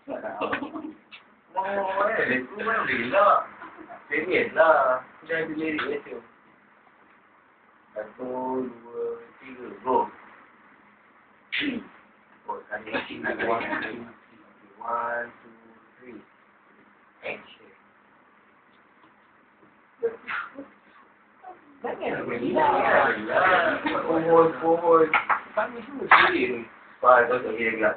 Oh, itu kan bila. Serius lah. Dah ada lirik tu. 1, 2, 3, go. Oh, tadi lagi nak 1, 2, 3. Action. Pohon. Kami semua serius. Wah, tu tak kira gelas.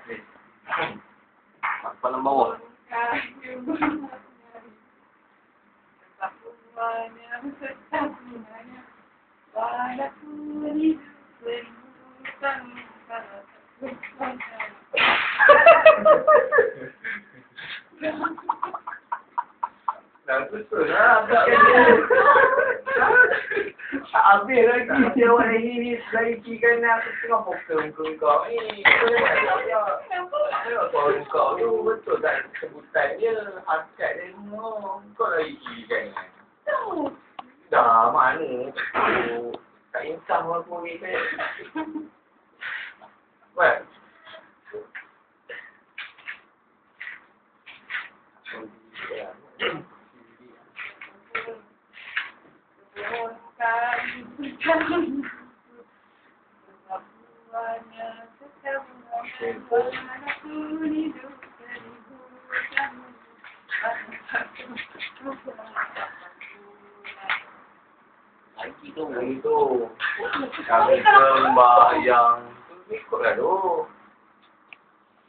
Kepala bawah. Dah betul lah. Habis lagi dia awak ni lagi kan aku tengah fokus kau ni. Kau tu betul tak sebutan dia, hasrat dia semua. Kau lagi kan. Dah mana tu. Tak insaf aku ni kan. Buat. Lagi tu. Kami sembahyang. Ikutlah tu.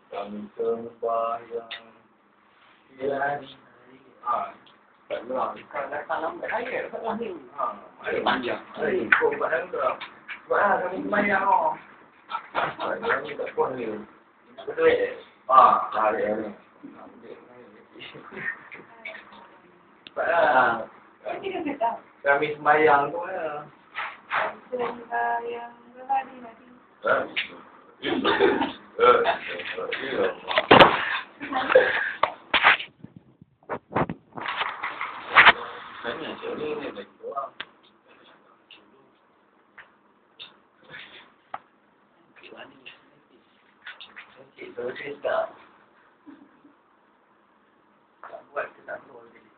Kami sembahyang. Tak lah. Kalau salam beraya, tak lah ni. Ada panjang. Ikut badan tu lah. Sebab lah kami sembahyang tu. Kami tak puas ni. Betul eh? Dah ada ni. Sebab lah. Kami sembahyang tu lah. Sembahyang berhari-hari. Ni lagi doang. Okey, tak. Tak buat ke tak buat lagi.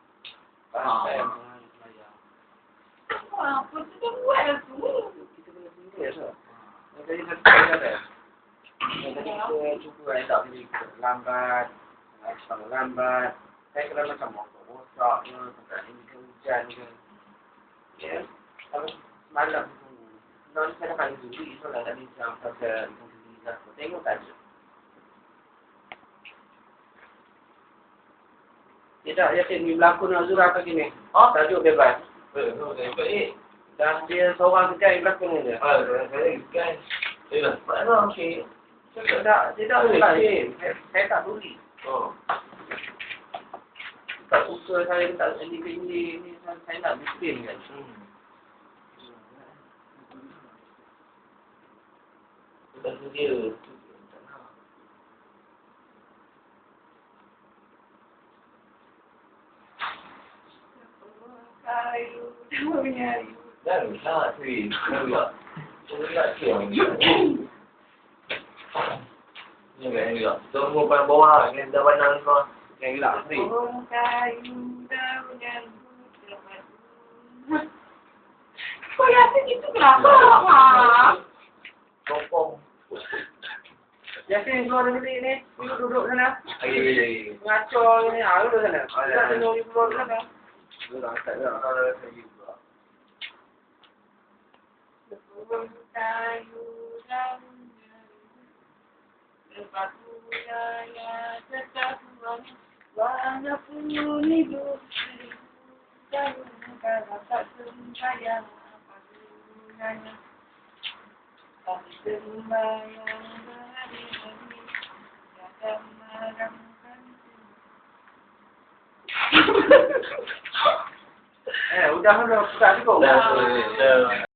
Apa tu dah buat lah tu? Kita kena serius lah. Yang tadi satu kali ada. Yang tadi kita cuba tak boleh lambat. Kalau lambat. Saya kena macam motor rosak ke. Tempat ini ke hujan ke. Ya. Kalau semalam tu. Sebenarnya saya dah kali dulu. Itulah tadi macam pasal itu sendiri lah. Tengok tak je. Tidak, Yasin. Ni berlakon Azura ke sini. Tajuk bebas. Dan dia seorang sekian yang berlakon ni je. Saya sekian. Mana okey. Tidak boleh. Saya tak tulis. Tak suka saya tak sendiri ni. Saya nak bikin kan. Kita sedia. Dan lah sih, enggak siang. Ni enggak. Tunggu pada bawah ni dah pandang kau. Yang elak sih. Kau Yasin itu kenapa? Sokong. Yasin keluar dari ni. Duduk sana. Lagi. Ngaco ni. Duduk sana. Tak tengok di keluar sana. Dah tak dah. Ada lagi pula. Udah cukup. Dah.